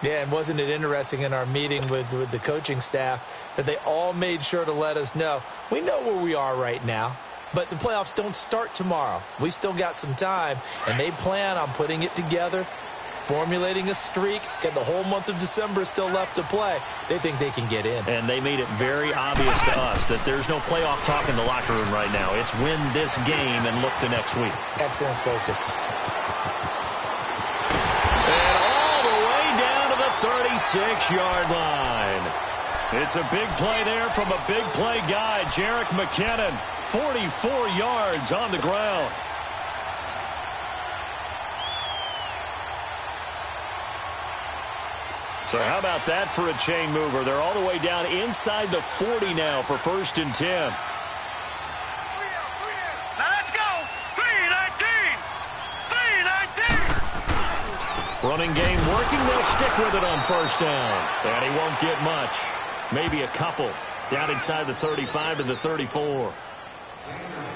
Yeah, and wasn't it interesting in our meeting with the coaching staff that they all made sure to let us know, we know where we are right now, but the playoffs don't start tomorrow. We still got some time, and they plan on putting it together, formulating a streak, get the whole month of December still left to play. They think they can get in. And they made it very obvious to us that there's no playoff talk in the locker room right now. It's win this game and look to next week. Excellent focus. And all the way down to the 36-yard line. It's a big play there from a big play guy, Jerick McKinnon. 44 yards on the ground. So how about that for a chain mover? They're all the way down inside the 40 now for 1st and 10. Now let's go. 3-19. 3-19. Running game working. They'll stick with it on 1st down. And he won't get much. Maybe a couple. Down inside the 35 to the 34.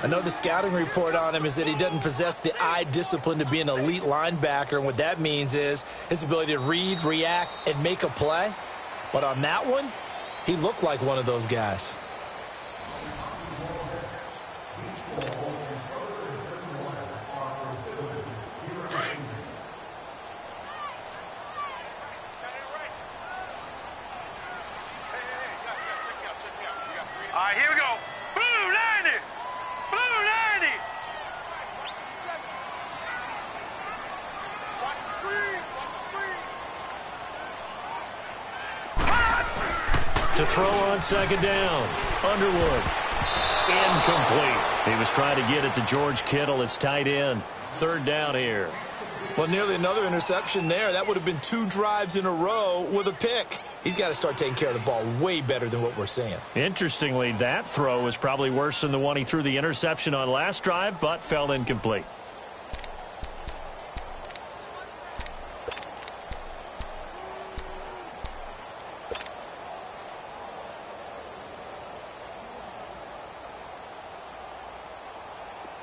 I know the scouting report on him is that he doesn't possess the eye discipline to be an elite linebacker, and what that means is his ability to read, react, and make a play. But on that one, he looked like one of those guys. All right, here we go. Blue 90. Blue 90. Watch the screen. Watch the screen. To throw on 2nd down. Underwood. Incomplete. He was trying to get it to George Kittle. It's tight end. 3rd down here. Well, nearly another interception there. That would have been 2 drives in a row with a pick. He's got to start taking care of the ball way better than what we're seeing. Interestingly, that throw was probably worse than the one he threw the interception on last drive, but fell incomplete.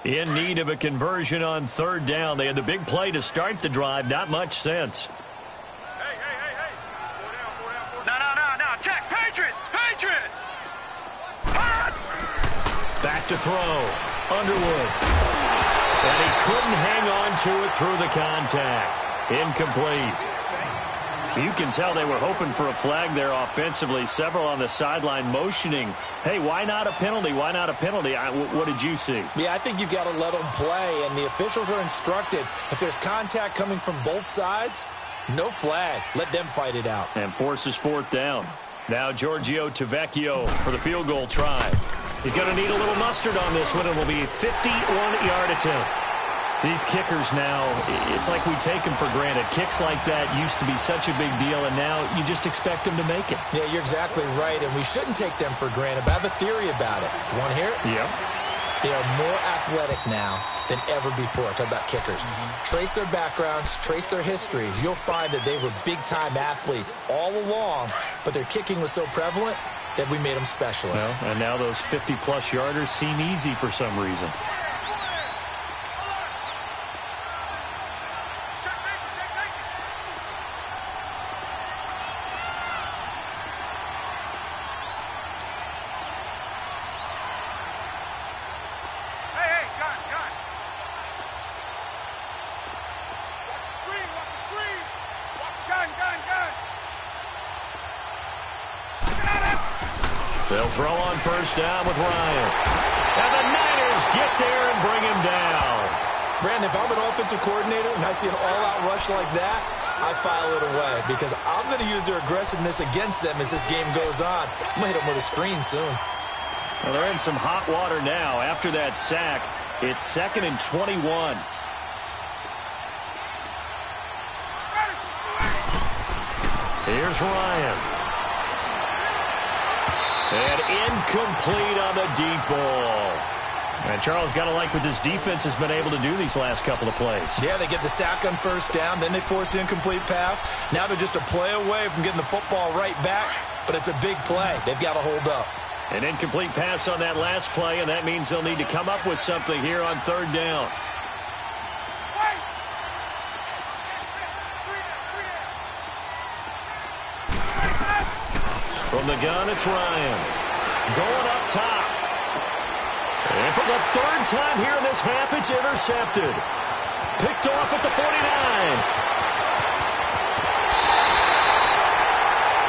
In need of a conversion on 3rd down. They had the big play to start the drive. Not much sense. Hey. No. Check. Patriot. Back to throw. Underwood. And he couldn't hang on to it through the contact. Incomplete. You can tell they were hoping for a flag there offensively. Several on the sideline motioning. Hey, why not a penalty? Why not a penalty? What did you see? Yeah, I think you've got to let them play, and the officials are instructed. If there's contact coming from both sides, no flag. Let them fight it out. And forces 4th down. Now Giorgio Tavecchio for the field goal try. He's going to need a little mustard on this one. It will be a 51-yard attempt. These kickers now, it's like we take them for granted. Kicks like that used to be such a big deal, and now you just expect them to make it. Yeah, you're exactly right, and we shouldn't take them for granted, but I have a theory about it. You want to hear it? Yeah. They are more athletic now than ever before. Talk about kickers. Trace their backgrounds, trace their histories. You'll find that they were big-time athletes all along, but their kicking was so prevalent that we made them specialists. Well, and now those 50-plus yarders seem easy for some reason. They'll throw on 1st down with Ryan. And the Niners get there and bring him down. Brandon, if I'm an offensive coordinator and I see an all-out rush like that, I file it away because I'm going to use their aggressiveness against them as this game goes on. I'm going to hit them with a screen soon. Well, they're in some hot water now after that sack. It's 2nd and 21. Here's Ryan. And incomplete on the deep ball. And Charles, got to like what this defense has been able to do these last couple of plays. Yeah, they get the sack on 1st down, then they force the incomplete pass. Now they're just a play away from getting the football right back, but it's a big play. They've got to hold up. An incomplete pass on that last play, and that means they'll need to come up with something here on 3rd down. From the gun, it's Ryan. Going up top. And for the third time here in this half, it's intercepted. Picked off at the 49.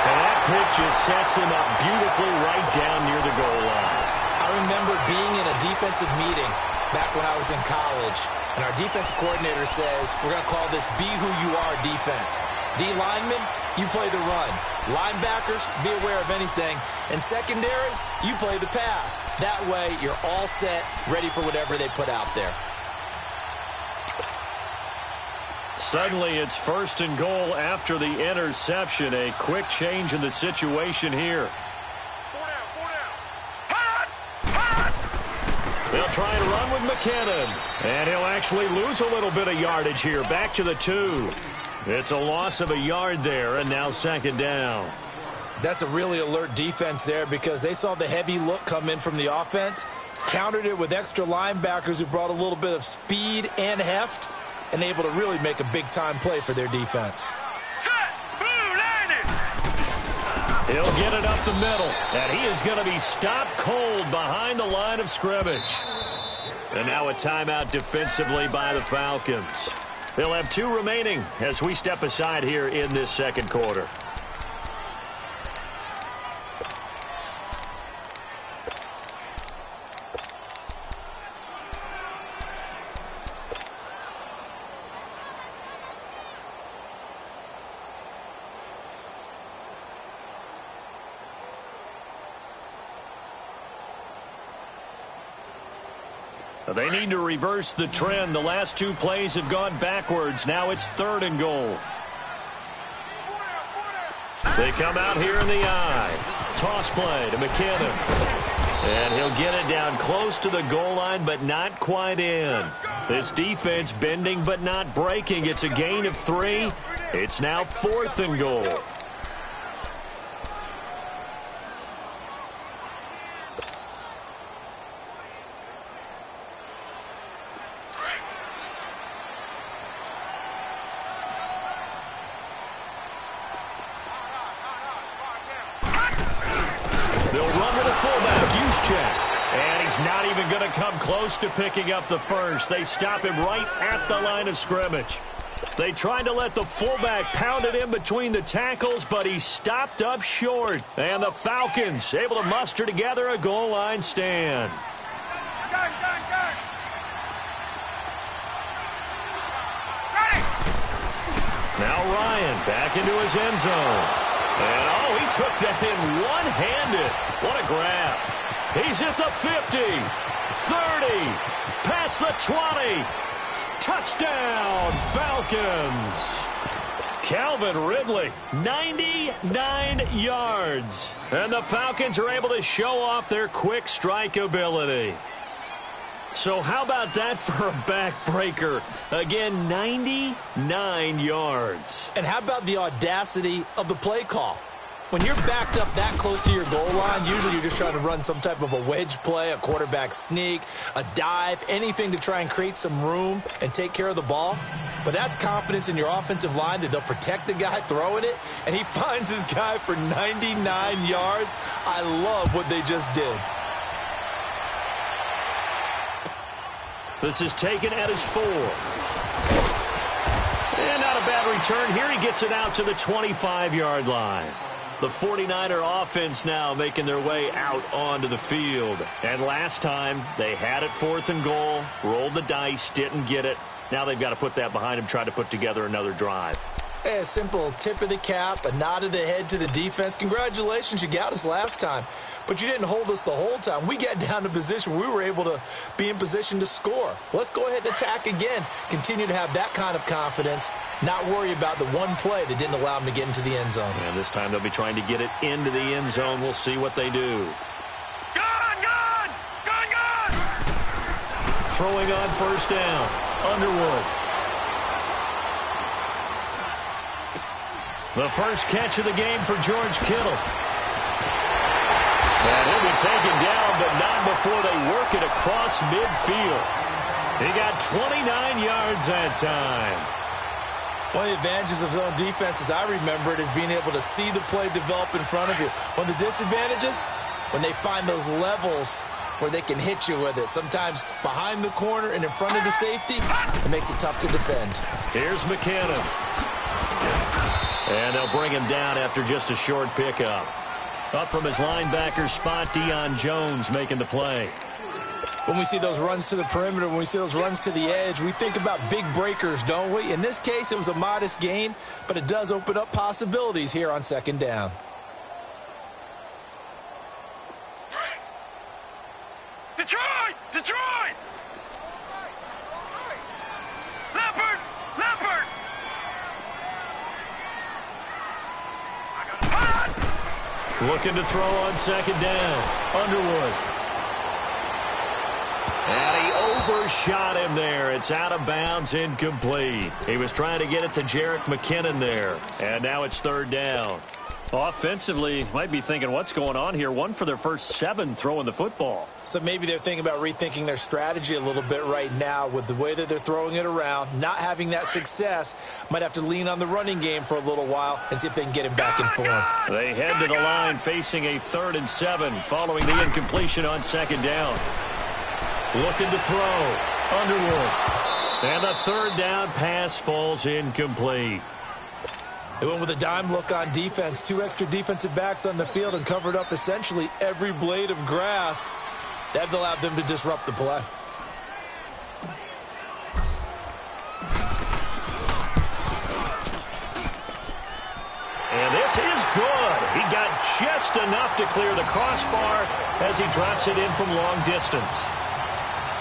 And that pick just sets him up beautifully right down near the goal line. I remember being in a defensive meeting back when I was in college, and our defensive coordinator says, we're going to call this be who you are defense. D linemen, you play the run. Linebackers, be aware of anything. And secondary, you play the pass. That way, you're all set, ready for whatever they put out there. Suddenly, it's 1st and goal after the interception. A quick change in the situation here. They'll try and run with McKinnon. And he'll actually lose a little bit of yardage here. Back to the 2. It's a loss of a yard there, and now 2nd down. That's a really alert defense there because they saw the heavy look come in from the offense, countered it with extra linebackers who brought a little bit of speed and heft, and able to really make a big-time play for their defense. He'll get it up the middle, and he is going to be stopped cold behind the line of scrimmage. And now a timeout defensively by the Falcons. They'll have 2 remaining as we step aside here in this 2nd quarter. They need to reverse the trend. The last 2 plays have gone backwards. Now it's 3rd and goal. They come out here in the eye. Toss play to McKinnon. And he'll get it down close to the goal line, but not quite in. This defense bending but not breaking. It's a gain of 3. It's now 4th and goal. And he's not even going to come close to picking up the first. They stop him right at the line of scrimmage. They tried to let the fullback pound it in between the tackles, but he stopped up short. And the Falcons able to muster together a goal line stand. Now Ryan back into his end zone. And, oh, he took that in one-handed. What a grab. He's at the 50, 30, past the 20. Touchdown, Falcons. Calvin Ridley, 99 yards. And the Falcons are able to show off their quick strike ability. So how about that for a backbreaker? Again, 99 yards. And how about the audacity of the play call? When you're backed up that close to your goal line, usually you're just trying to run some type of a wedge play, a quarterback sneak, a dive, anything to try and create some room and take care of the ball. But that's confidence in your offensive line that they'll protect the guy throwing it, and he finds his guy for 99 yards. I love what they just did. This is taken at his 4. And not a bad return here. He gets it out to the 25-yard line. The 49er offense now making their way out onto the field. And last time, they had it 4th and goal, rolled the dice, didn't get it. Now they've got to put that behind them, try to put together another drive. A simple tip of the cap, a nod of the head to the defense. Congratulations, you got us last time. But you didn't hold us the whole time. We got down to position where we were able to be in position to score. Let's go ahead and attack again. Continue to have that kind of confidence, not worry about the one play that didn't allow them to get into the end zone. And this time they'll be trying to get it into the end zone. We'll see what they do. Gun! Throwing on 1st down. Underwood. The first catch of the game for George Kittle. And he'll be taken down, but not before they work it across midfield. He got 29 yards that time. One of the advantages of zone defense, as I remember it, is being able to see the play develop in front of you. One of the disadvantages, when they find those levels where they can hit you with it. Sometimes behind the corner and in front of the safety, it makes it tough to defend. Here's McKinnon. And they'll bring him down after just a short pickup. Up from his linebacker spot, Deion Jones making the play. When we see those runs to the perimeter, when we see those runs to the edge, we think about big breakers, don't we? In this case, it was a modest gain, but it does open up possibilities here on second down. Detroit! Detroit! Leopard! Leopard! Looking to throw on second down. Underwood. And he overshot him there. It's out of bounds, incomplete. He was trying to get it to Jerick McKinnon there. And now it's third down. Offensively, might be thinking, what's going on here? 1 for their first 7 throwing the football. So maybe they're thinking about rethinking their strategy a little bit right now with the way that they're throwing it around. Not having that success, might have to lean on the running game for a little while and see if they can get him back in form. They head to the line facing a 3rd and 7 following the incompletion on second down. Looking to throw. Underwood. And the 3rd down pass falls incomplete. They went with a dime look on defense. 2 extra defensive backs on the field and covered up essentially every blade of grass. That allowed them to disrupt the play. And this is good. He got just enough to clear the crossbar as he drops it in from long distance.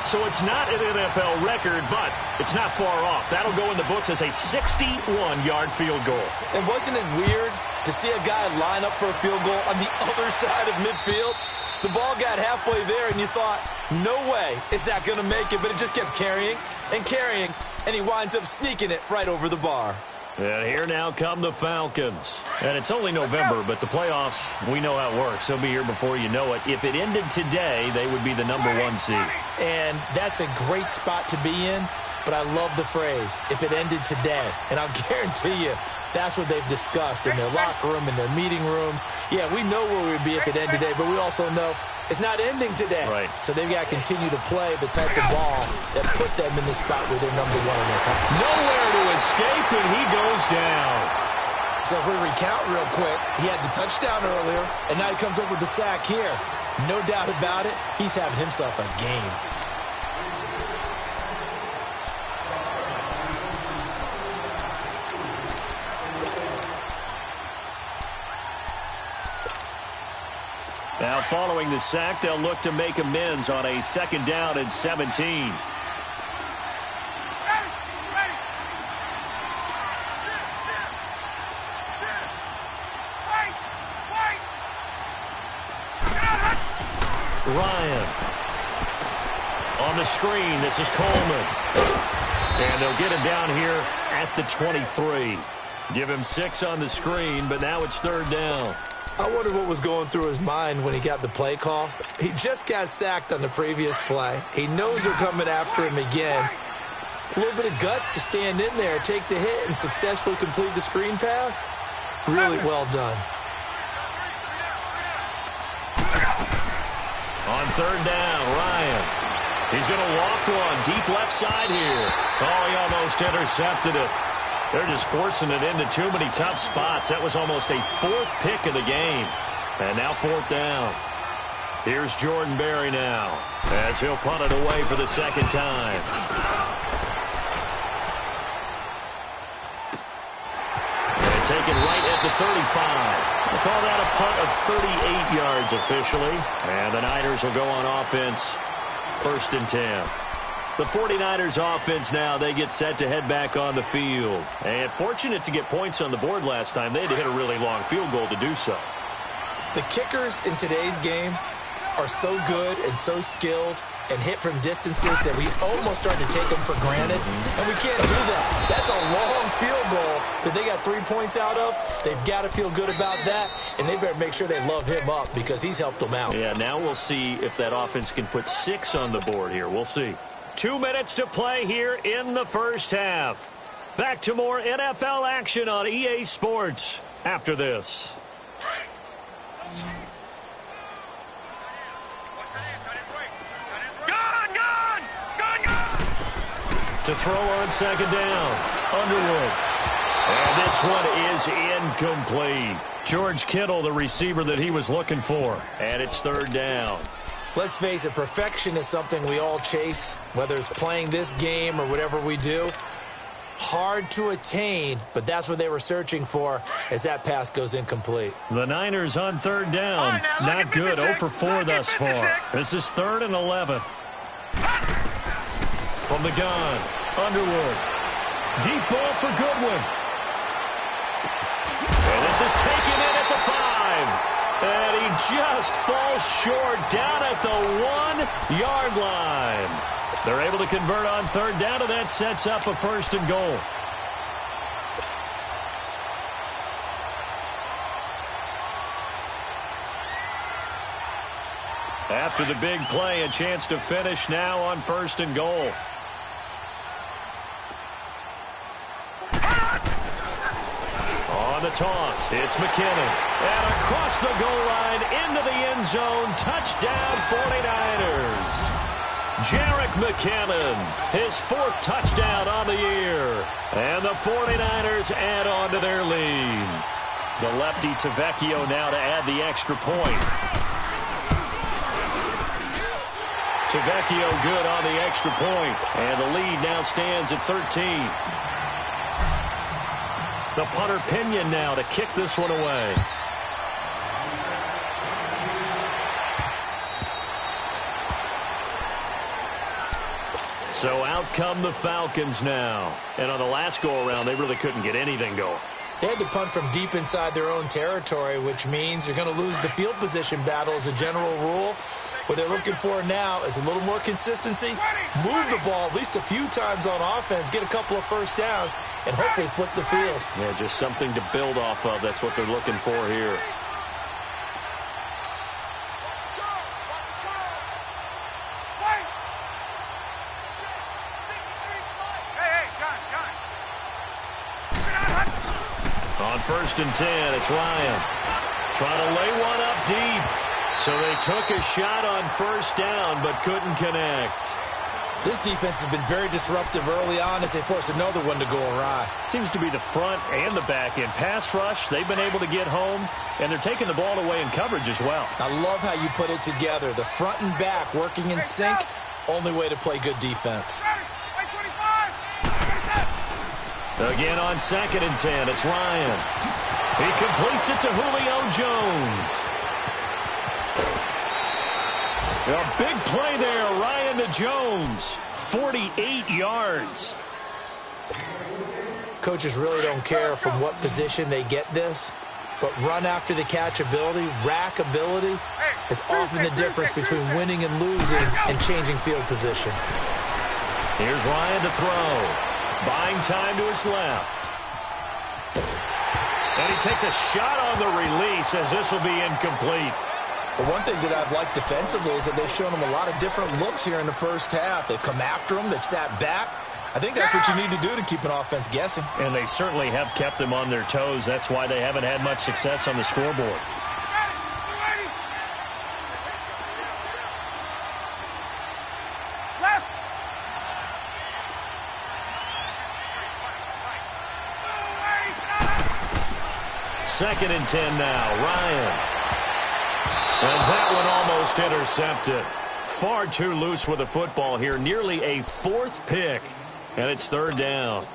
So it's not an NFL record, but it's not far off. That'll go in the books as a 61-yard field goal. And wasn't it weird to see a guy line up for a field goal on the other side of midfield? The ball got halfway there, and you thought, no way is that going to make it. But it just kept carrying and carrying, and he winds up sneaking it right over the bar. And here now come the Falcons. And it's only November, but the playoffs, we know how it works. They'll be here before you know it. If it ended today, they would be the number 1 seed. And that's a great spot to be in, but I love the phrase, if it ended today. And I'll guarantee you, that's what they've discussed in their locker room, in their meeting rooms. Yeah, we know where we'd be if it ended today, but we also know it's not ending today. Right. So they've got to continue to play the type of ball that put them in the spot where they're number 1 in their conference. Nowhere to escape, and he goes down. So if we recount real quick, he had the touchdown earlier, and now he comes up with the sack here. No doubt about it, he's having himself a game. Now following the sack, they'll look to make amends on a 2nd down and 17. Ryan. On the screen, this is Coleman. And they'll get him down here at the 23. Give him 6 on the screen, but now it's 3rd down. I wonder what was going through his mind when he got the play call. He just got sacked on the previous play. He knows they're coming after him again. A little bit of guts to stand in there, take the hit, and successfully complete the screen pass. Really well done. On 3rd down, Ryan. He's going to loft one deep left side here. Oh, he almost intercepted it. They're just forcing it into too many tough spots. That was almost a 4th pick of the game. And now 4th down. Here's Jordan Berry now as he'll punt it away for the 2nd time. And taken right at the 35. We'll call that a punt of 38 yards officially. And the Niners will go on offense 1st and 10. The 49ers offense now, they get set to head back on the field. And fortunate to get points on the board last time. They had to hit a really long field goal to do so. The kickers in today's game are so good and so skilled and hit from distances that we almost start to take them for granted. And we can't do that. That's a long field goal that they got 3 points out of. They've got to feel good about that, and they better make sure they love him up because he's helped them out. Yeah, now we'll see if that offense can put 6 on the board here. We'll see. 2 minutes to play here in the 1st half. Back to more NFL action on EA Sports after this. To throw on second down, Underwood. And this one is incomplete. George Kittle, the receiver that he was looking for. And it's third down. Let's face it, perfection is something we all chase, whether it's playing this game or whatever we do. Hard to attain, but that's what they were searching for as that pass goes incomplete. The Niners on third down. Not good. 0 for 4 thus far. This is 3rd and 11. From the gun, Underwood. Deep ball for Goodwin. And this is taken in at the 5. And he just falls short down at the 1-yard line. They're able to convert on third down, and that sets up a 1st and goal. After the big play, a chance to finish now on 1st and goal. On the toss, it's McKinnon. And across the goal line, into the end zone, touchdown 49ers. Jerick McKinnon, his 4th touchdown on the year. And the 49ers add on to their lead. The lefty Tavecchio now to add the extra point. Tavecchio good on the extra point. And the lead now stands at 13. The punter Pinion now to kick this one away. So out come the Falcons now. And on the last go-around, they really couldn't get anything going. They had to punt from deep inside their own territory, which means you're going to lose the field position battle as a general rule. What they're looking for now is a little more consistency, move the ball at least a few times on offense, get a couple of first downs, and hopefully flip the field. Yeah, just something to build off of. That's what they're looking for here. On 1st and 10, it's Ryan. Trying to lay one up deep. So they took a shot on 1st down, but couldn't connect. This defense has been very disruptive early on as they force another one to go awry. Seems to be the front and the back end. Pass rush, they've been able to get home, and they're taking the ball away in coverage as well. I love how you put it together. The front and back working in sync, only way to play good defense. Again on 2nd and 10, it's Ryan. He completes it to Julio Jones. A big play there, Ryan to Jones. 48 yards. Coaches really don't care from what position they get this, but run after the catch ability, rack ability, is often the difference between winning and losing and changing field position. Here's Ryan to throw. Buying time to his left. And he takes a shot on the release as this will be incomplete. The one thing that I've liked defensively is that they've shown them a lot of different looks here in the first half. They've come after them. They've sat back. I think that's what you need to do to keep an offense guessing. And they certainly have kept them on their toes. That's why they haven't had much success on the scoreboard. Second and 10 now, Ryan. And that one almost intercepted. Far too loose with the football here. Nearly a 4th pick. And it's 3rd down.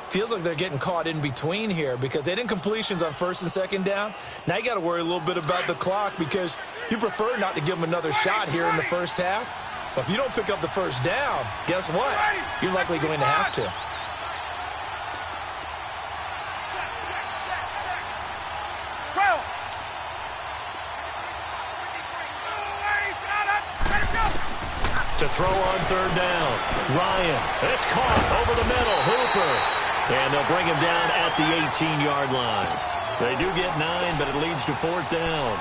Feels like they're getting caught in between here because they didn't completions on 1st and 2nd down. Now you got to worry a little bit about the clock because you prefer not to give them another shot here in the first half. But if you don't pick up the 1st down, guess what? You're likely going to have to. To throw on 3rd down. Ryan, it's caught over the middle. Hooper. And they'll bring him down at the 18-yard line. They do get 9, but it leads to 4th down.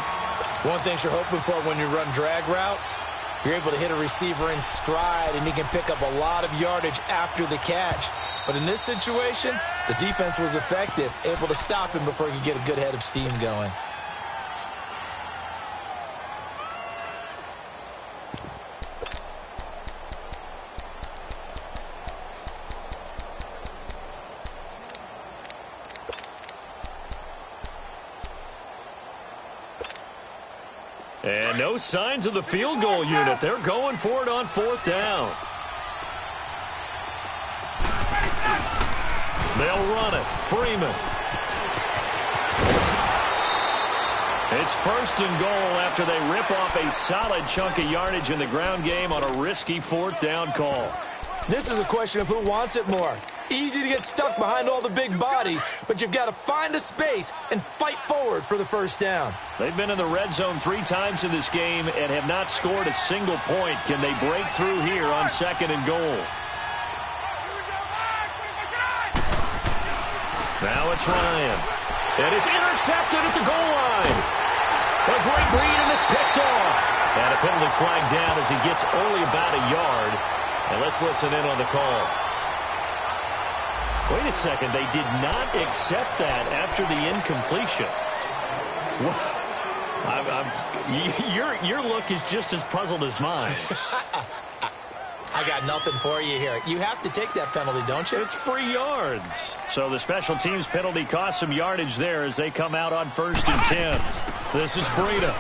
One thing you're hoping for when you run drag routes, you're able to hit a receiver in stride, and he can pick up a lot of yardage after the catch. But in this situation, the defense was effective, able to stop him before he could get a good head of steam going. And no signs of the field goal unit. They're going for it on 4th down. They'll run it. Freeman. It's 1st and goal after they rip off a solid chunk of yardage in the ground game on a risky 4th down call. This is a question of who wants it more. Easy to get stuck behind all the big bodies, but you've got to find a space and fight forward for the 1st down. They've been in the red zone 3 times in this game and have not scored a single point. Can they break through here on 2nd and goal? Now it's Ryan. And it's intercepted at the goal line. A great read, and it's picked off. And a penalty flag down as he gets only about a yard. And let's listen in on the call. Wait a second. They did not accept that after the incompletion. Your look is just as puzzled as mine. I got nothing for you here. You have to take that penalty, don't you? It's free yards. So the special teams penalty cost some yardage there as they come out on 1st and 10. This is Breida.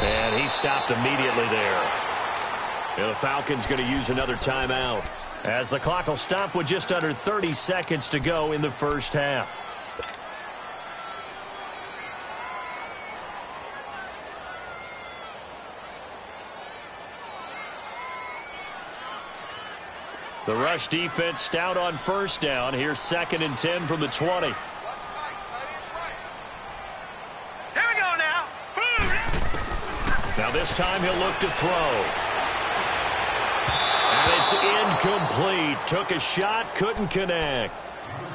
And he stopped immediately there. And the Falcons going to use another timeout as the clock will stop with just under 30 seconds to go in the 1st half. The rush defense stout on 1st down. Here's 2nd and 10 from the 20. Here we go now. Now this time he'll look to throw. And it's incomplete. Took a shot, couldn't connect.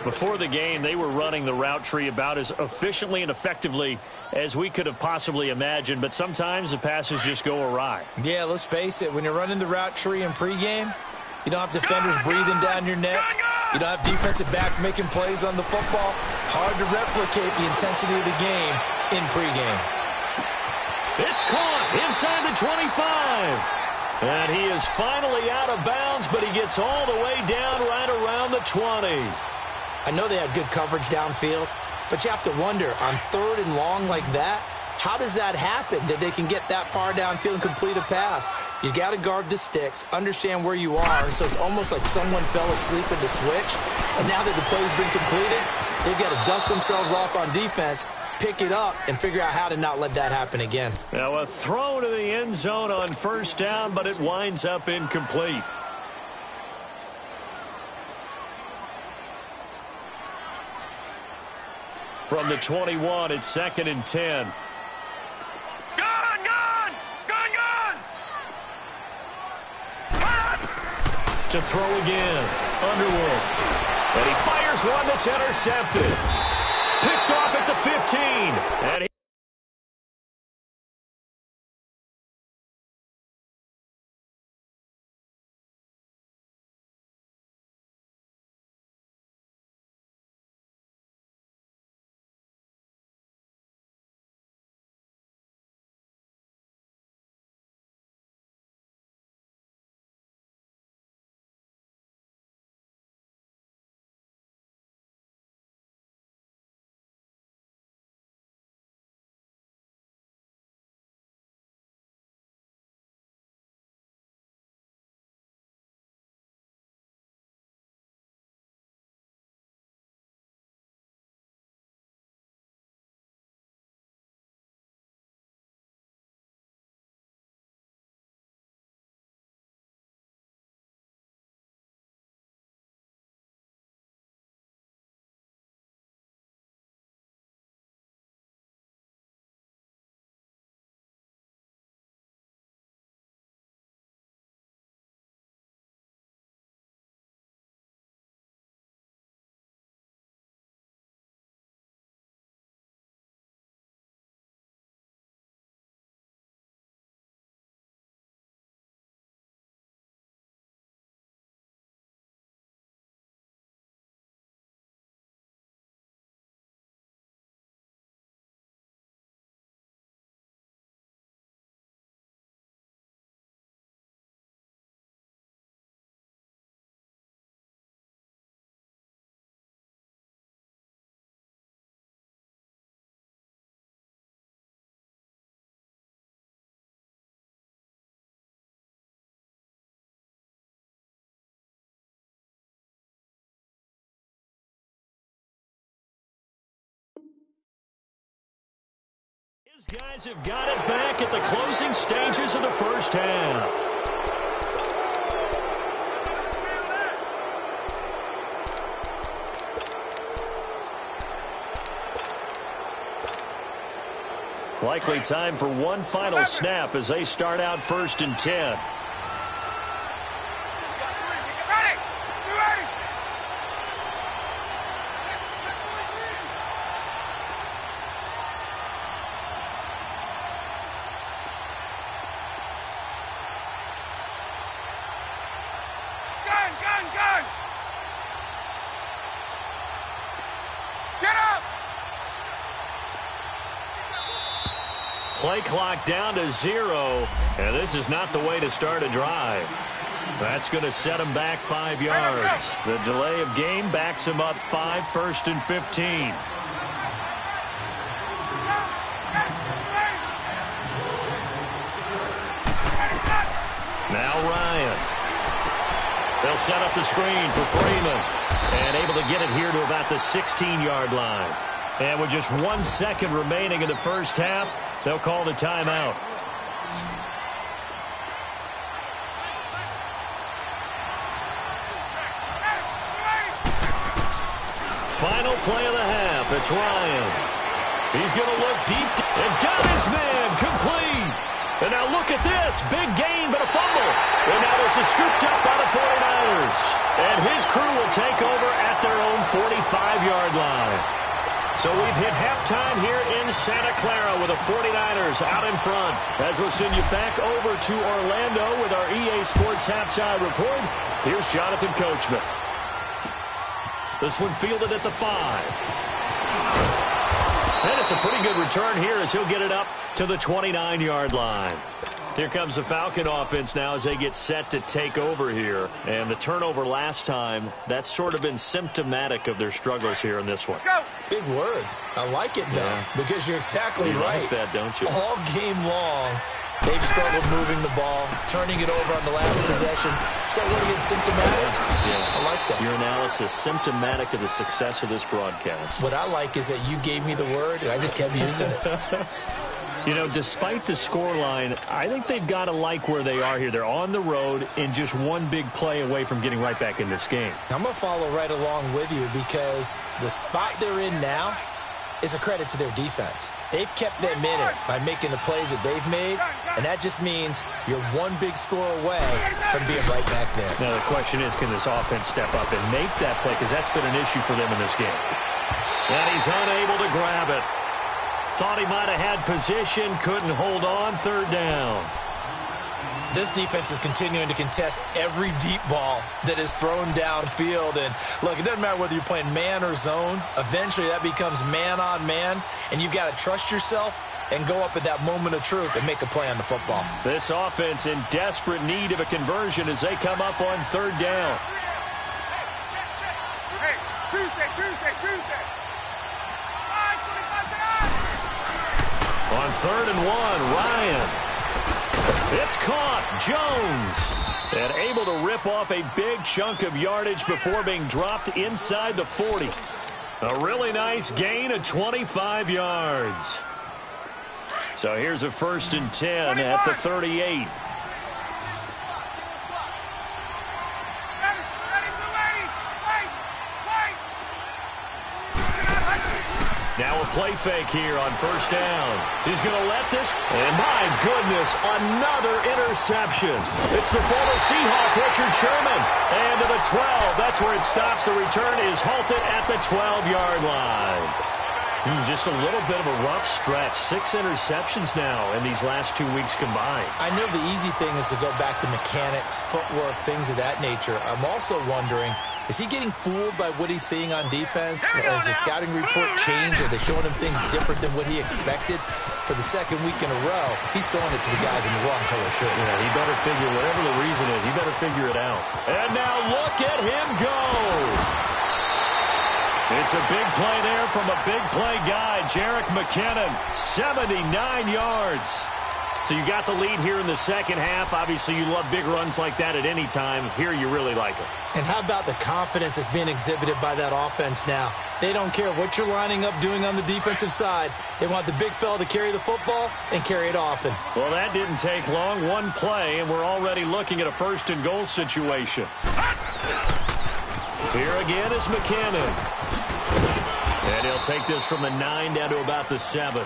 Before the game, they were running the route tree about as efficiently and effectively as we could have possibly imagined, but sometimes the passes just go awry. Yeah, let's face it. When you're running the route tree in pregame, you don't have defenders breathing down your neck. You don't have defensive backs making plays on the football. Hard to replicate the intensity of the game in pregame. It's caught inside the 25. And he is finally out of bounds, but he gets all the way down right around the 20. I know they had good coverage downfield, but you have to wonder, on 3rd and long like that, how does that happen that they can get that far downfield and complete a pass? You got to guard the sticks, understand where you are, and so it's almost like someone fell asleep at the switch, and now that the play's been completed, they've got to dust themselves off on defense, pick it up, and figure out how to not let that happen again. Now a throw to the end zone on 1st down, but it winds up incomplete. From the 21, it's 2nd and 10. To throw again. Underwood. And he fires one that's intercepted. Picked off at the 15. And he Those guys have got it back at the closing stages of the first half. Likely time for one final snap as they start out 1st and 10. Play clock down to 0, and this is not the way to start a drive. That's going to set him back 5 yards. The delay of game backs him up 5, 1st and 15. Now Ryan. They'll set up the screen for Freeman, and able to get it here to about the 16-yard line. And with just 1 second remaining in the first half, they'll call the timeout. Final play of the half. It's Ryan. He's going to look deep and got his man complete. And now look at this. Big gain, but a fumble. And now this is scooped up by the 49ers. And his crew will take over at their own 45-yard line. So we've hit halftime here in Santa Clara with the 49ers out in front. As we'll send you back over to Orlando with our EA Sports Halftime Report, here's Jonathan Coachman. This one fielded at the 5. And it's a pretty good return here as he'll get it up to the 29-yard line. Here comes the Falcon offense now as they get set to take over here. And the turnover last time, that's sort of been symptomatic of their struggles here in this one. Big word. I like it, though, because you're exactly right. You like that, don't you? All game long, they've struggled moving the ball, turning it over on the last possession. Is that what again, symptomatic? Yeah. I like that. Your analysis, symptomatic of the success of this broadcast. What I like is that you gave me the word, and I just kept using it. You know, despite the scoreline, I think they've got to like where they are here. They're on the road and just one big play away from getting right back in this game. I'm going to follow right along with you because the spot they're in now is a credit to their defense. They've kept them in it by making the plays that they've made, and that just means you're one big score away from being right back there. Now, the question is, can this offense step up and make that play? Because that's been an issue for them in this game. And he's unable to grab it. Thought he might have had position, couldn't hold on, 3rd down. This defense is continuing to contest every deep ball that is thrown downfield. And, look, it doesn't matter whether you're playing man or zone. Eventually, that becomes man on man, and you've got to trust yourself and go up at that moment of truth and make a play on the football. This offense in desperate need of a conversion as they come up on 3rd down. Hey, Tuesday. On 3rd and 1, Ryan. It's caught. Jones. And able to rip off a big chunk of yardage before being dropped inside the 40. A really nice gain of 25 yards. So here's a 1st and 10 at the 38. Now a play fake here on 1st down. He's going to let this. And my goodness, another interception. It's the former Seahawk, Richard Sherman. And to the 12. That's where it stops. The return is halted at the 12-yard line. Just a little bit of a rough stretch. 6 interceptions now in these last 2 weeks combined. I know the easy thing is to go back to mechanics, footwork, things of that nature. I'm also wondering, is he getting fooled by what he's seeing on defense? Has the scouting report changed? Are they showing him things different than what he expected? For the 2nd week in a row, he's throwing it to the guys in the wrong color shirt. Yeah, he better figure, whatever the reason is, he better figure it out. And now look at him go. It's a big play there from a big play guy, Jerick McKinnon, 79 yards. So you got the lead here in the second half. Obviously, you love big runs like that at any time. Here, you really like them. And how about the confidence that's being exhibited by that offense now? They don't care what you're lining up doing on the defensive side. They want the big fella to carry the football and carry it often. Well, that didn't take long. One play, and we're already looking at a first-and-goal situation. Here again is McKinnon. And he'll take this from the 9 down to about the 7.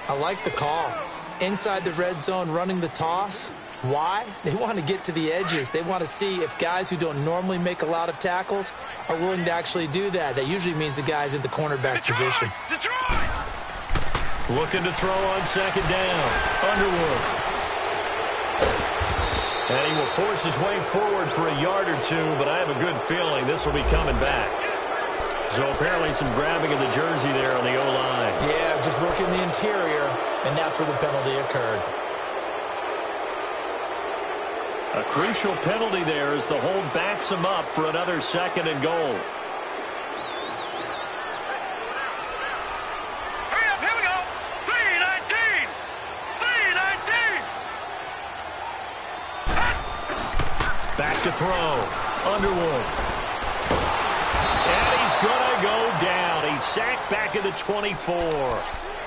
I like the call. Inside the red zone, running the toss. Why? They want to get to the edges. They want to see if guys who don't normally make a lot of tackles are willing to actually do that. That usually means the guy's in the cornerback position. Looking to throw on second down. Underwood. And he will force his way forward for a yard or two, but I have a good feeling this will be coming back. So apparently some grabbing of the jersey there on the O-line. Yeah, just working the interior, and that's where the penalty occurred. A crucial penalty there as the hold backs him up for another second and goal. Hurry up, here we go. 3:19. 3:19. Back to throw. Underwood. And he's going to go down. He's sacked back at the 24.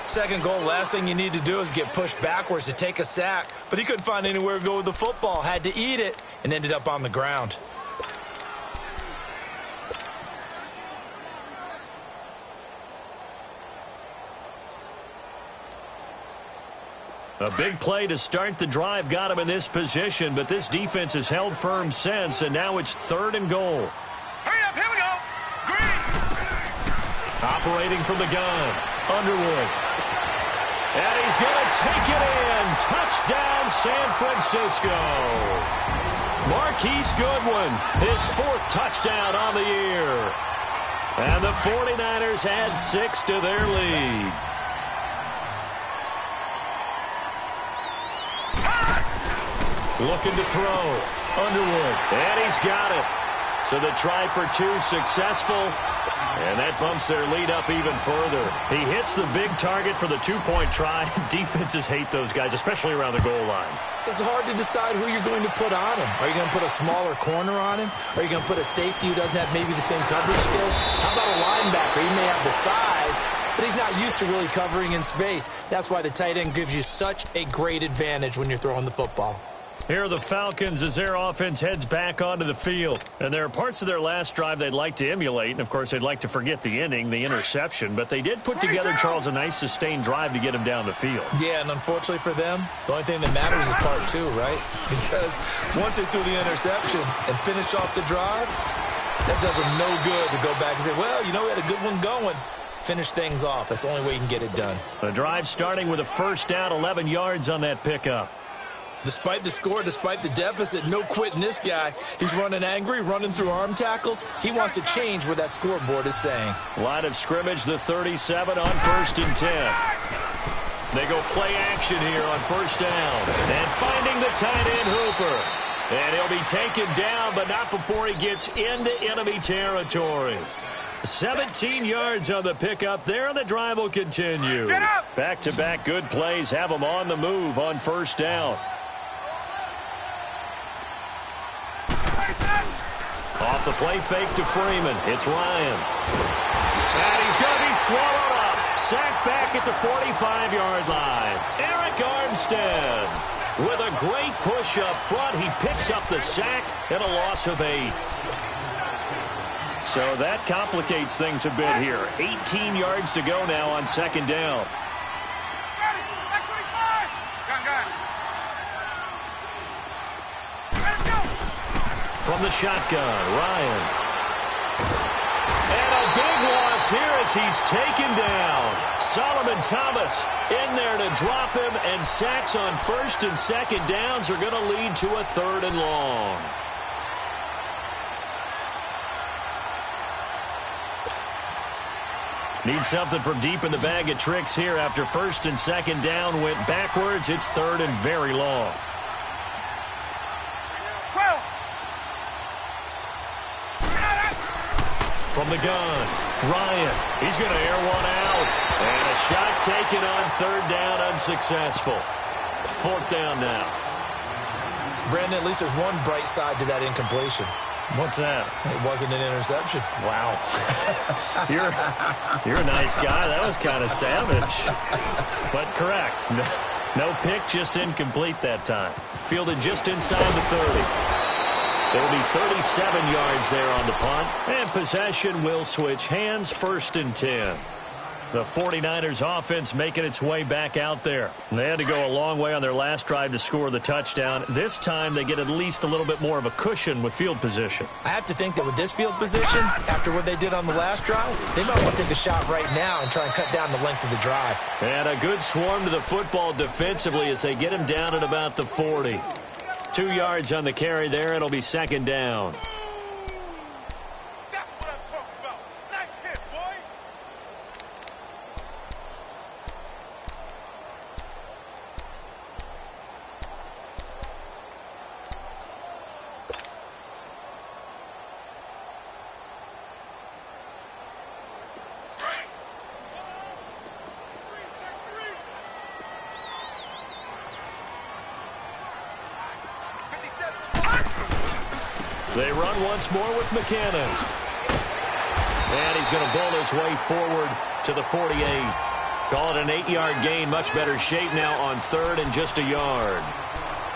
Second goal, last thing you need to do is get pushed backwards to take a sack. But he couldn't find anywhere to go with the football. Had to eat it and ended up on the ground. A big play to start the drive got him in this position, but this defense has held firm since, and now it's 3rd and goal. Hurry up, here we go. Green. Operating from the gun. Underwood. And he's going to take it in. Touchdown, San Francisco. Marquise Goodwin, his 4th touchdown on the year. And the 49ers add 6 to their lead. Looking to throw. Underwood. And he's got it. So the try for 2 successful. And that bumps their lead up even further. He hits the big target for the 2-point try. Defenses hate those guys, especially around the goal line. It's hard to decide who you're going to put on him. Are you going to put a smaller corner on him? Are you going to put a safety who doesn't have maybe the same coverage skills? How about a linebacker? He may have the size, but he's not used to really covering in space. That's why the tight end gives you such a great advantage when you're throwing the football. Here are the Falcons as their offense heads back onto the field. And there are parts of their last drive they'd like to emulate. And, of course, they'd like to forget the inning, the interception. But they did put together, Charles, a nice sustained drive to get him down the field. Yeah, and unfortunately for them, the only thing that matters is part 2, right? Because once they threw the interception and finished off the drive, that does them no good to go back and say, well, you know, we had a good one going. Finish things off. That's the only way you can get it done. The drive starting with a first down, 11 yards on that pickup. Despite the score, despite the deficit, no quitting this guy. He's running angry, running through arm tackles. He wants to change what that scoreboard is saying. Line of scrimmage, the 37 on 1st and 10. They go play action here on first down. And finding the tight end Hooper. And he'll be taken down, but not before he gets into enemy territory. 17 yards on the pickup there, and the drive will continue. Back-to-back good plays have them on the move on first down. Off the play fake to Freeman. It's Ryan. And he's going to be swallowed up. Sacked back at the 45-yard line. Eric Armstead with a great push up front. He picks up the sack and a loss of 8. So that complicates things a bit here. 18 yards to go now on second down. From the shotgun, Ryan. And a big loss here as he's taken down. Solomon Thomas in there to drop him, and sacks on first and second downs are going to lead to a 3rd and long. Need something from deep in the bag of tricks here after first and second down went backwards. It's 3rd and very long. From the gun, Ryan. He's going to air one out. And a shot taken on 3rd down, unsuccessful. 4th down now. Brandon, at least there's one bright side to that incompletion. What's that? It wasn't an interception. Wow. You're a nice guy. That was kind of savage. But correct. No pick, just incomplete that time. Fielded just inside the 30. There'll be 37 yards there on the punt. And possession will switch hands, 1st and 10. The 49ers offense making its way back out there. They had to go a long way on their last drive to score the touchdown. This time they get at least a little bit more of a cushion with field position. I have to think that with this field position, after what they did on the last drive, they might want to take a shot right now and try and cut down the length of the drive. And a good swarm to the football defensively as they get him down at about the 40. 2 yards on the carry there. It'll be 2nd down. They run once more with McKinnon. And he's going to bowl his way forward to the 48. Call it an 8-yard gain. Much better shape now on 3rd and just a yard.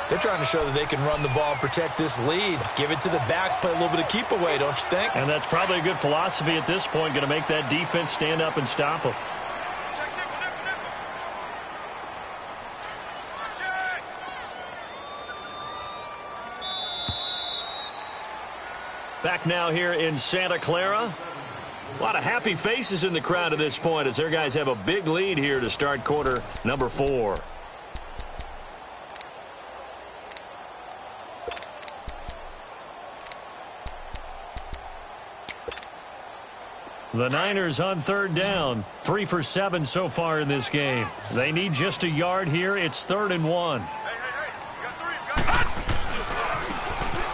They're trying to show that they can run the ball and protect this lead. Give it to the backs, play a little bit of keep away, don't you think? And that's probably a good philosophy at this point. Going to make that defense stand up and stop them. Back now here in Santa Clara. A lot of happy faces in the crowd at this point as their guys have a big lead here to start quarter number 4. The Niners on 3rd down. 3 for 7 so far in this game. They need just a yard here. It's 3rd and 1.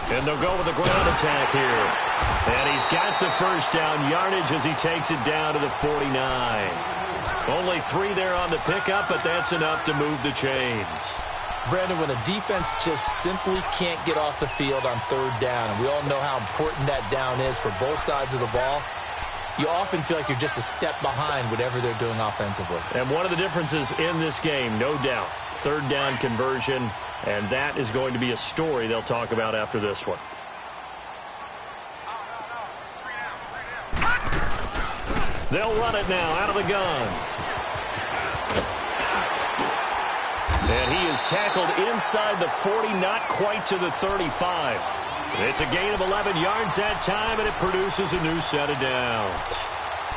And they'll go with a ground attack here. And he's got the 1st down yardage as he takes it down to the 49. Only 3 there on the pickup, but that's enough to move the chains. Brandon, when a defense just simply can't get off the field on 3rd down, and we all know how important that down is for both sides of the ball, you often feel like you're just a step behind whatever they're doing offensively. And one of the differences in this game, no doubt, 3rd down conversion. And that is going to be a story they'll talk about after this one. They'll run it now out of the gun. And he is tackled inside the 40, not quite to the 35. It's a gain of 11 yards that time, and it produces a new set of downs.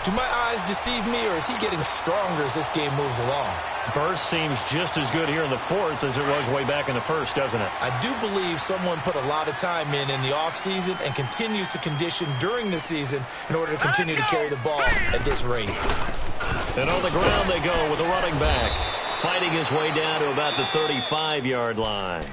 Do my eyes deceive me, or is he getting stronger as this game moves along? Burst seems just as good here in the 4th as it was way back in the 1st, doesn't it? I do believe someone put a lot of time in the offseason and continues to condition during the season in order to continue to carry the ball at this rate. And on the ground they go with a running back, fighting his way down to about the 35-yard line.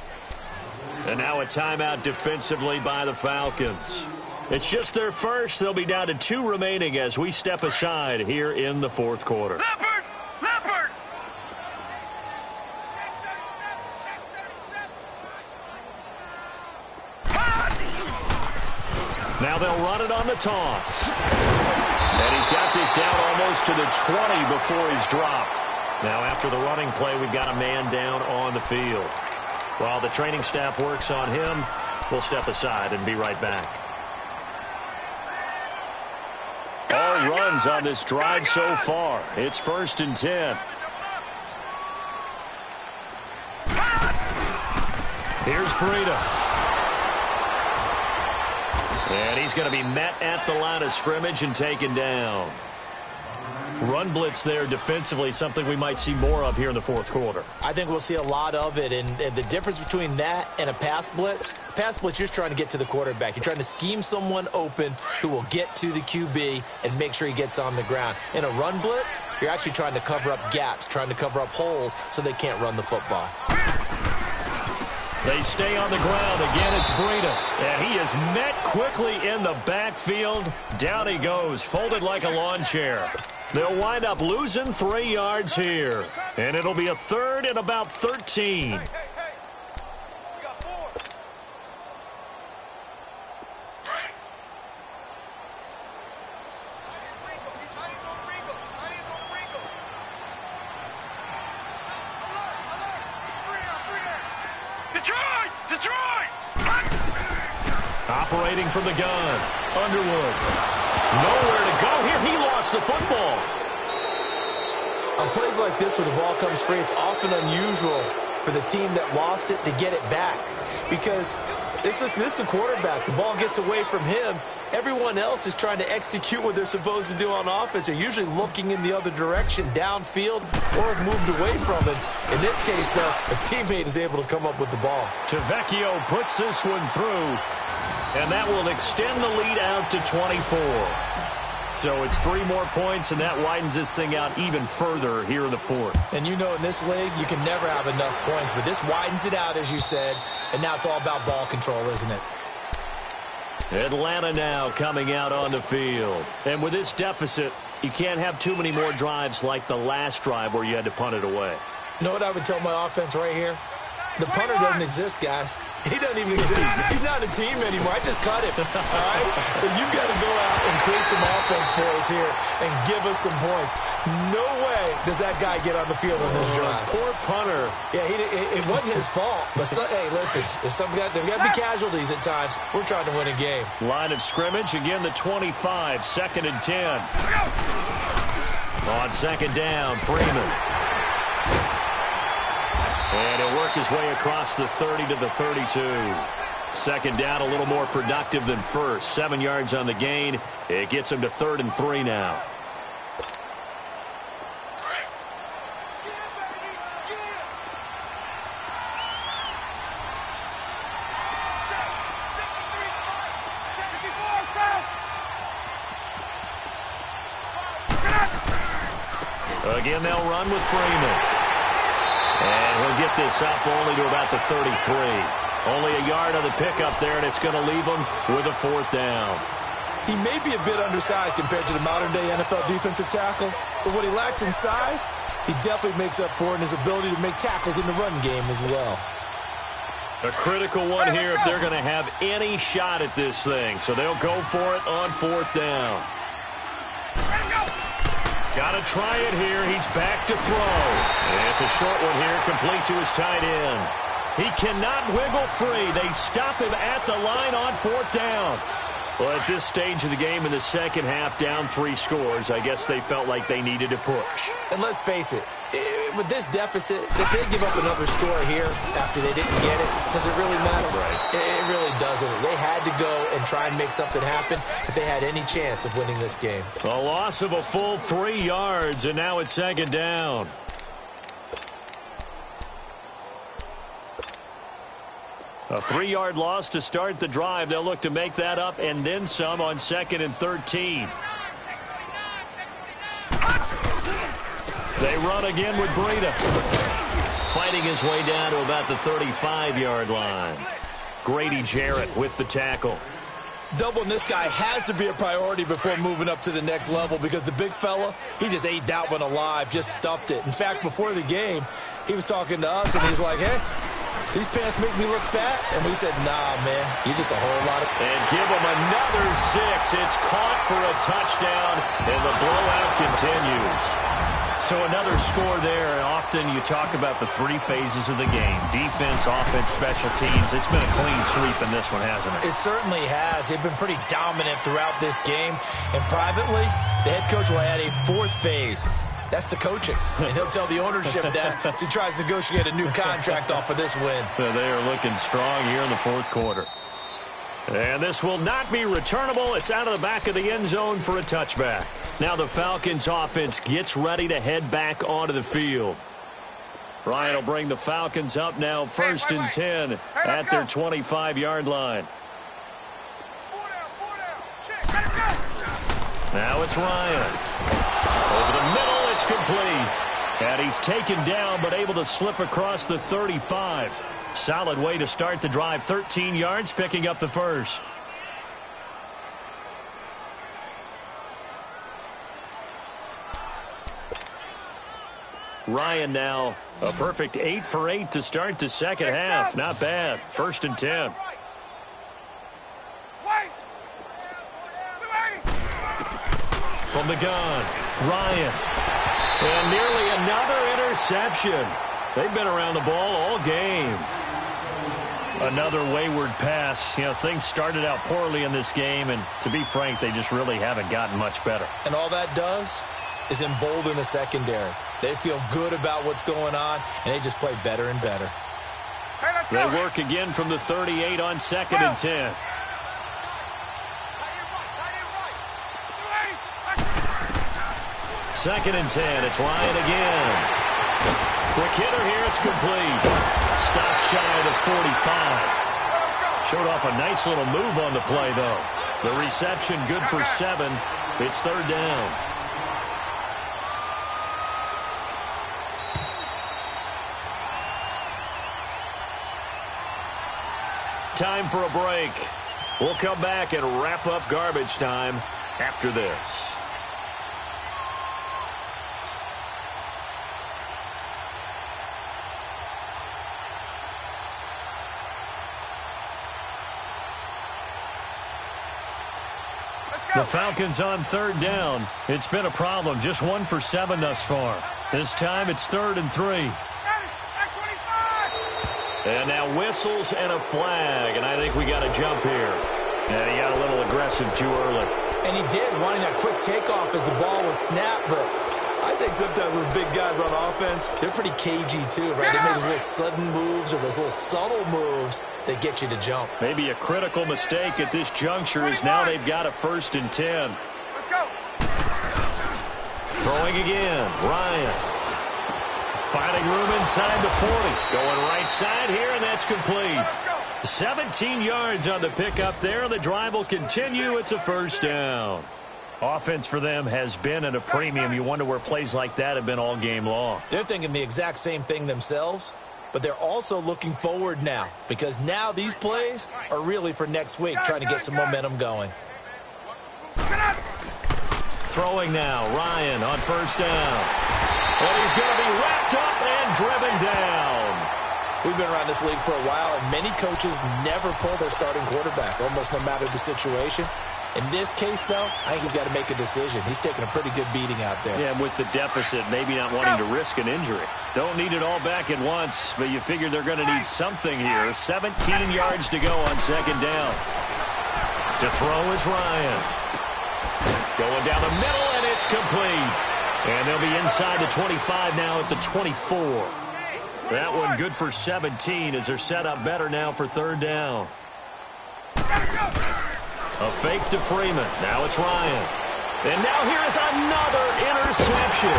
And now a timeout defensively by the Falcons. It's just their first. They'll be down to 2 remaining as we step aside here in the 4th quarter. Leopard! Leopard! Now they'll run it on the toss. And he's got this down almost to the 20 before he's dropped. Now after the running play, we've got a man down on the field. While the training staff works on him, we'll step aside and be right back. All runs on this drive so far. It's 1st and 10. Here's Breida. And he's going to be met at the line of scrimmage and taken down. Run blitz there defensively, something we might see more of here in the 4th quarter. I think we'll see a lot of it, and the difference between that and a pass blitz, you're just trying to get to the quarterback. You're trying to scheme someone open who will get to the QB and make sure he gets on the ground. In a run blitz, you're actually trying to cover up gaps, trying to cover up holes so they can't run the football. They stay on the ground. Again, it's Breida. And he is met quickly in the backfield. Down he goes, folded like a lawn chair. They'll wind up losing 3 yards here. And it'll be a 3rd and about 13. Detroit! Operating from the gun. Underwood. Nowhere to go here. He lost the football. On plays like this where the ball comes free, it's often unusual for the team that lost it to get it back. Because this is the quarterback. The ball gets away from him. Everyone else is trying to execute what they're supposed to do on offense. They're usually looking in the other direction, downfield, or have moved away from him. In this case, though, a teammate is able to come up with the ball. Tavecchio puts this one through, and that will extend the lead out to 24. So it's 3 more points, and that widens this thing out even further here in the 4th. And you know in this league, you can never have enough points, but this widens it out, as you said, and now it's all about ball control, isn't it? Atlanta now coming out on the field. And with this deficit, you can't have too many more drives like the last drive where you had to punt it away. You know what I would tell my offense right here? The punter doesn't exist, guys. He doesn't even exist. He's not a team anymore. I just cut him. All right? So you've got to go out and create some offense for us here and give us some points. No way does that guy get on the field on this drive. Poor punter. Yeah, it wasn't his fault. But, hey, listen, there's got to be casualties at times. We're trying to win a game. Line of scrimmage, again the 25, 2nd and 10. On 2nd down, Freeman. And he'll work his way across the 30 to the 32. 2nd down, a little more productive than first. 7 yards on the gain. It gets him to 3rd and 3 now. Again, they'll run with Freeman. And he'll get this up only to about the 33. Only a yard on the pickup there, and it's going to leave him with a 4th down. He may be a bit undersized compared to the modern-day NFL defensive tackle, but what he lacks in size, he definitely makes up for in his ability to make tackles in the run game as well. A critical one here if they're going to have any shot at this thing. So they'll go for it on 4th down. Got to try it here. He's back to throw. And it's a short one here, complete to his tight end. He cannot wiggle free. They stop him at the line on 4th down. Well, at this stage of the game in the second half, down 3 scores, I guess they felt like they needed to push. And let's face it, with this deficit, if they give up another score here after they didn't get it, does it really matter? Right. It really doesn't. They had to go and try and make something happen if they had any chance of winning this game. A loss of a full 3 yards, and now it's 2nd down. A 3-yard loss to start the drive. They'll look to make that up and then some on 2nd and 13. They run again with Breida. Fighting his way down to about the 35-yard line. Grady Jarrett with the tackle. Doubling this guy has to be a priority before moving up to the next level because the big fella, he just ate that one alive, just stuffed it. In fact, before the game, he was talking to us, and he's like, hey, these pants make me look fat. And we said, nah, man, you're just a whole lot of... And give him another 6. It's caught for a touchdown, and the blowout continues. So another score there, and often you talk about the 3 phases of the game. Defense, offense, special teams. It's been a clean sweep in this one, hasn't it? It certainly has. They've been pretty dominant throughout this game. And privately, the head coach will add a 4th phase. That's the coaching. And he'll tell the ownership that as he tries to negotiate a new contract off of this win. They are looking strong here in the 4th quarter. And this will not be returnable. It's out of the back of the end zone for a touchback. Now the Falcons offense gets ready to head back onto the field. Ryan will bring the Falcons up now 1st and 10 at their 25-yard line. Now it's Ryan. Over the middle, it's complete. And he's taken down but able to slip across the 35. Solid way to start the drive. 13 yards, picking up the first. Ryan now a perfect 8 for 8 to start the second half. Not bad. 1st and 10. From the gun, Ryan. And nearly another interception. They've been around the ball all game. Another wayward pass. You know, things started out poorly in this game, and to be frank, they just really haven't gotten much better. And all that does is embolden the secondary. They feel good about what's going on, and they just play better and better. They work again from the 38 on 2nd and 10. Second and 10. It's Ryan again. Quick hitter here. It's complete. Stop shy of the 45. Showed off a nice little move on the play, though. The reception good for 7. It's 3rd down. Time for a break. We'll come back and wrap up garbage time after this. The Falcons on 3rd down. It's been a problem. Just 1 for 7 thus far. This time it's 3rd and 3. And now whistles and a flag. And I think we got a jump here. And he got a little aggressive too early. And he did, wanting that quick takeoff as the ball was snapped. But I think sometimes those big guys on offense, they're pretty cagey too, right? They make those little sudden moves or those little subtle moves that get you to jump. Maybe a critical mistake at this juncture is now they've got a 1st and 10. Let's go. Throwing again. Ryan. Finding room inside the 40. Going right side here, and that's complete. 17 yards on the pickup there, and the drive will continue. It's a 1st down. Offense for them has been at a premium. You wonder where plays like that have been all game long. They're thinking the exact same thing themselves, but they're also looking forward now because now these plays are really for next week, trying to get some momentum going. Throwing now, Ryan on 1st down. And he's going to be wrapped up and driven down. We've been around this league for a while, and many coaches never pull their starting quarterback, almost no matter the situation. In this case, though, I think he's got to make a decision. He's taking a pretty good beating out there. Yeah, with the deficit, maybe not wanting to risk an injury. Don't need it all back at once, but you figure they're going to need something here. 17 yards to go on 2nd down. To throw is Ryan. Going down the middle, and it's complete. And they'll be inside the 25 now at the 24. That one good for 17 as they're set up better now for 3rd down. A fake to Freeman. Now it's Ryan. And now here is another interception.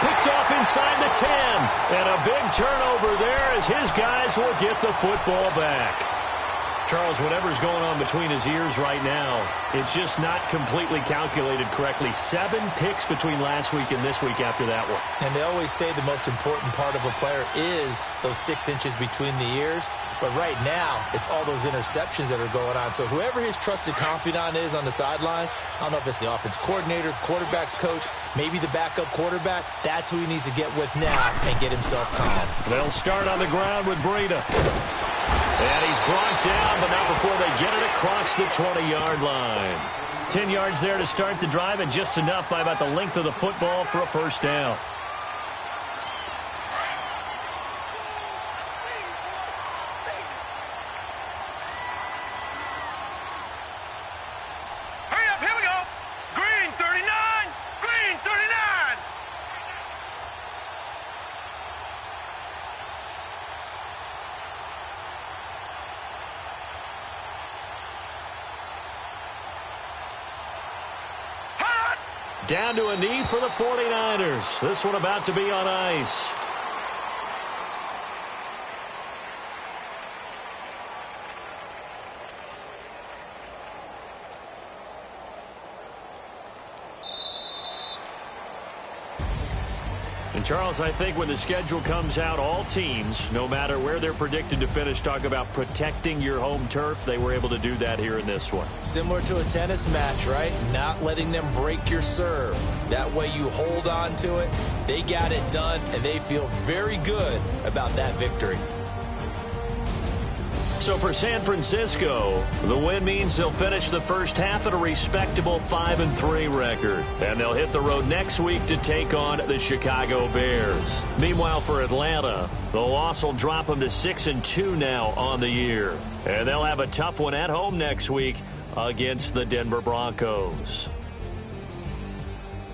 Picked off inside the 10. And a big turnover there as his guys will get the football back. Charles, whatever's going on between his ears right now, it's just not completely calculated correctly. 7 picks between last week and this week after that one. And they always say the most important part of a player is those 6 inches between the ears. But right now, it's all those interceptions that are going on. So whoever his trusted confidant is on the sidelines, I don't know if it's the offense coordinator, quarterback's coach, maybe the backup quarterback, that's who he needs to get with now and get himself calm. They'll start on the ground with Breida. And he's brought down, but not before they get it across the 20-yard line. 10 yards there to start the drive, and just enough by about the length of the football for a 1st down. Hurry up, here we go. Green 39, green 39. Down to a knee for the 49ers. This one about to be on ice. And, Charles, I think when the schedule comes out, all teams, no matter where they're predicted to finish, talk about protecting your home turf. They were able to do that here in this one. Similar to a tennis match, right? Not letting them break your serve. That way you hold on to it. They got it done, and they feel very good about that victory. So for San Francisco, the win means they'll finish the first half at a respectable 5-3 record. And they'll hit the road next week to take on the Chicago Bears. Meanwhile, for Atlanta, the loss will drop them to 6-2 now on the year. And they'll have a tough one at home next week against the Denver Broncos.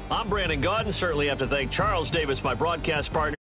I'm Brandon Gaudin. Certainly have to thank Charles Davis, my broadcast partner.